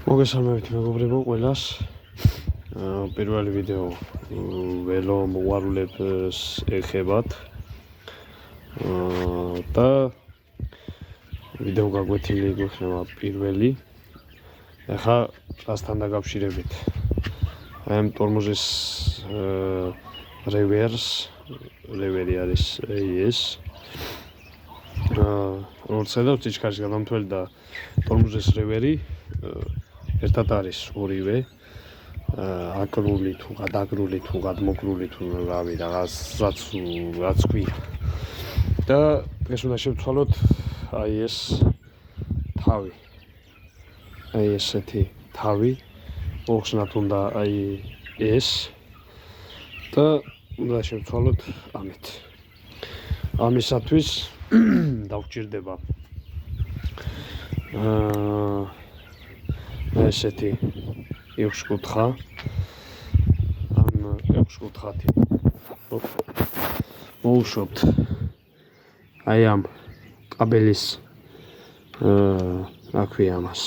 მოგესალმებით მეგობრებო ყველას. პირველი ვიდეო ველო მოყვარულებს ეხებათ. და ვიდეო გაგვეთილი გვექნება პირველი. ახლა რასთან დაკავშირებით. აი ამ ტორმოზის რევერი არის ეს. როგორც ხედავთ, სიჩქარის გადამთველი და ტორმოზის რევერი ერთად არის ორივე აკრული თუ გადაგრული თუ გადმოგრული თუ რავი რაღაც რაც ქვია. და დღეს უნდა შევცვალოთ აი ეს თავი. აი ესეთი თავი. მოხსნათ უნდა აი ეს და უნდა შევცვალოთ ამით. ამისათვის დავჭირდება ესეთი 6 კუთხა ამ 6 კუთხათი მოუშვებთ აი ამ კაბელის რა ქვია ამას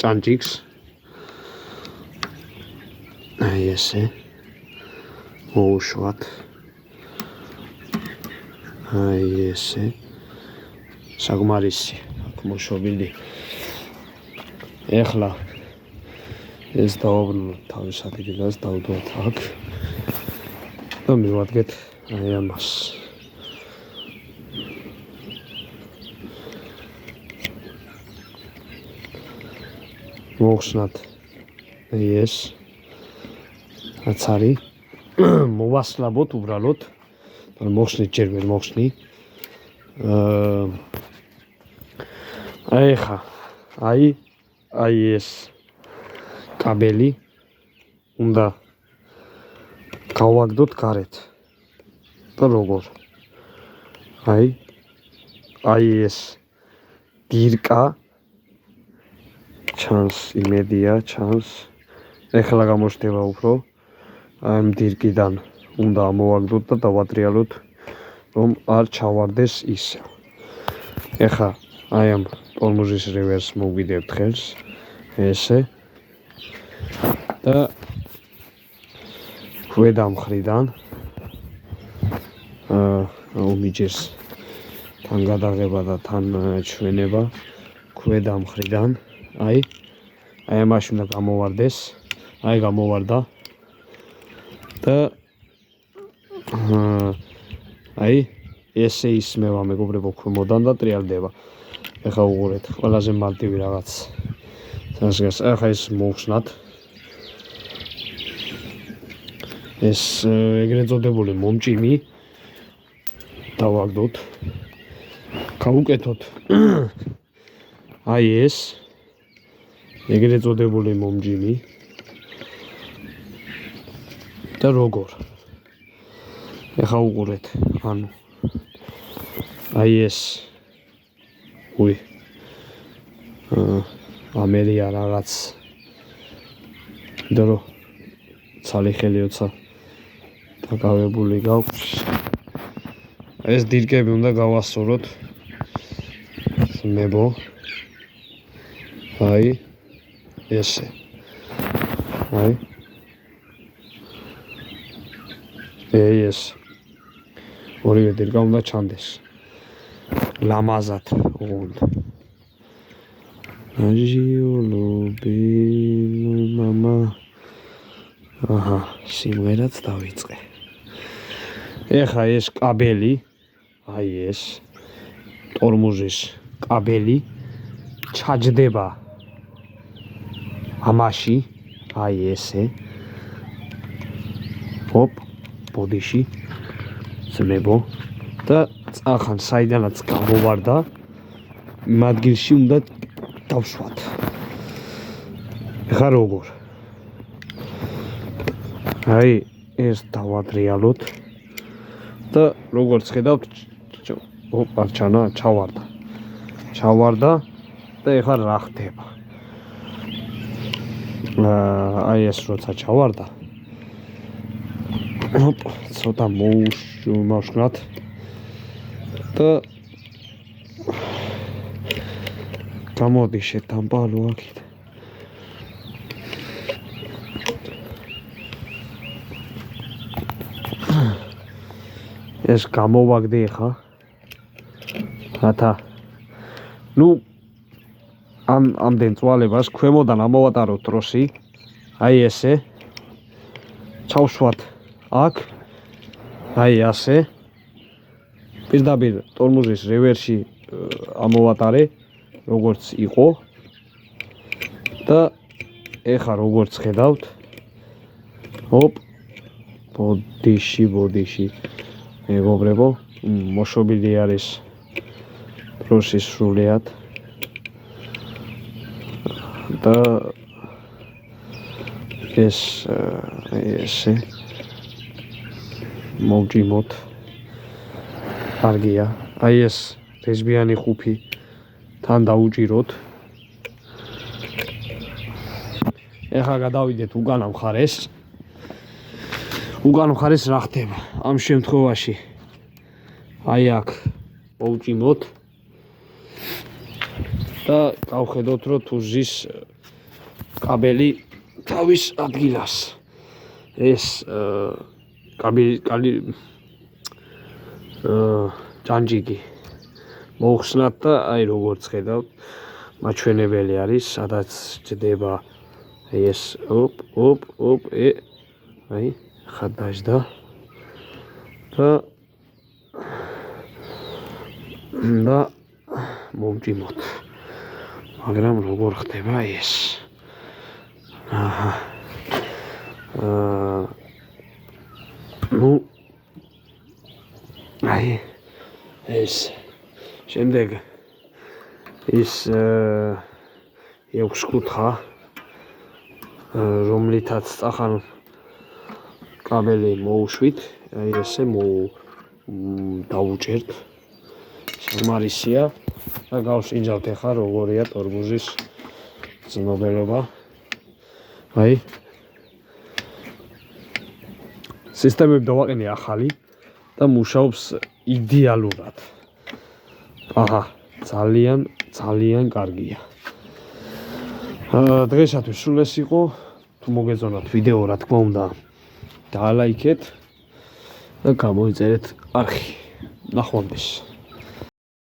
ჭანჭიქს აი ესე მოუშვათ აი ესე საგმარისი აქ მოშობილი ეხლა ეს დავაბრუნოთ თავის ადგილას, დავდოთ აქ და მივადგეთ აი ამას. მოხსნათ აი ეს რაც არის მოვასლაბოთ უბრალოდ და მოხსნით ჯერ ვერ მოხსნი. აი ხა აი ეს კაბელი უნდა გავაგდოთ გარეთ და როგორ აი ეს დირკა ჩანს იმედია ჩანს ეხლა გამოჩნდება უფრო აი ამ დირკიდან უნდა ამოვაგდოთ და დავატრიალოთ რომ არ ჩავარდეს ისე ეხლა აი ამ ტორმოზის რევერს მოვიდებთ ხელს ესე და ქვედა მხრიდან უმიჯეს თან გადაღება და თან ჩვენება ქვედა მხრიდან აი ამაში უნდა გამოვარდეს აი გამოვარდა და აი ესე ისმევა მეგობრებო ქვემოდან და ტრიალდება ეხლა უყურეთ ყველაზე მარტივი რაღაც transgers ახლა ეს მოხსნათ ეს ეგრეთ წოდებული მომჭიმი დავაგდოთ გავუკეთოთ აი ეს ეგრეთ წოდებული მომჭიმი და როგორ ეხლა უყურეთ ანუ აი ეს ამერია რაღაც და რო ცალი ხელიოცა დაკავებული გაქვს ეს დირკები უნდა გავასწოროთ მებო აი ესე აი ეს ორივე დირკა უნდა ჩანდეს ლამაზად უნდა აჟიოლობი მამა აჰა სიმღერაც დავიწყე ეხა ეს კაბელი აი ეს ტორმოზის კაბელი ჩაჯდება ამაში აი ესე ჰოპ ბოდიში ძმებო და წახან საიდანაც გამოვარდა იმ ადგილში უნდა დავშვათ ეხა როგორ აი ეს დავატრიალოთ და როგორც ხედავთ არ ჩანა ჩავარდა და ეხლა რა ხდება აი ეს როცა ჩავარდა ცოტა მოვშნათ და გამოდი შეთამპალო აქეთ ეს გამოვაგდე ხა რათა ნუ ამდენ წვალებას ქვემოდან ამოვატაროთ დროსი აი ესე ჩავშვათ აქ აი ასე პირდაპირ ტორმუზის რევერსში ამოვატარე როგორც იყო და ეხა როგორც ხედავთ ოპ ბოდიში მეგობრებო მოშობილი არის დროსის სრულიად და ეს ესე მოვჭიმოთ კარგია აი ეს რეზბიანი ხუფი თან დაუჭიროთ ეხლა გადავიდეთ უკანა მხარეს რა ხდება ამ შემთხვევაში აი აქ მოვჭიმოთ და გავხედოთ რომ თუ ზის კაბელი თავის ადგილას ეს კაბელი ჯანჯიკი მოხსნათ და აი როგორც ხედავთ მაჩვენებელი არის სადაც ჯდება ეს ოპ აი ხა დაждდა და მოვჭიმოთ მაგრამ როგორ ხდება ეს ნუ აი ეს შემდეგ ის 6 კუთხა რომლითაც წახან კაბელი მოუშვით აი ესე დავუჭერთ სამარისია და გავსინჯავთ ახლა როგორია ტორმუზის ცნობელობა აი სისტემები დავაყენე ახალი და მუშაობს იდეალურად აჰა ძალიან კარგია დღეისათვის სულ ეს იყო თუ მოგეწონათ ვიდეო რა თქმა უნდა დაალაიქეთ და გამოიწერეთ არხი ნახვამდის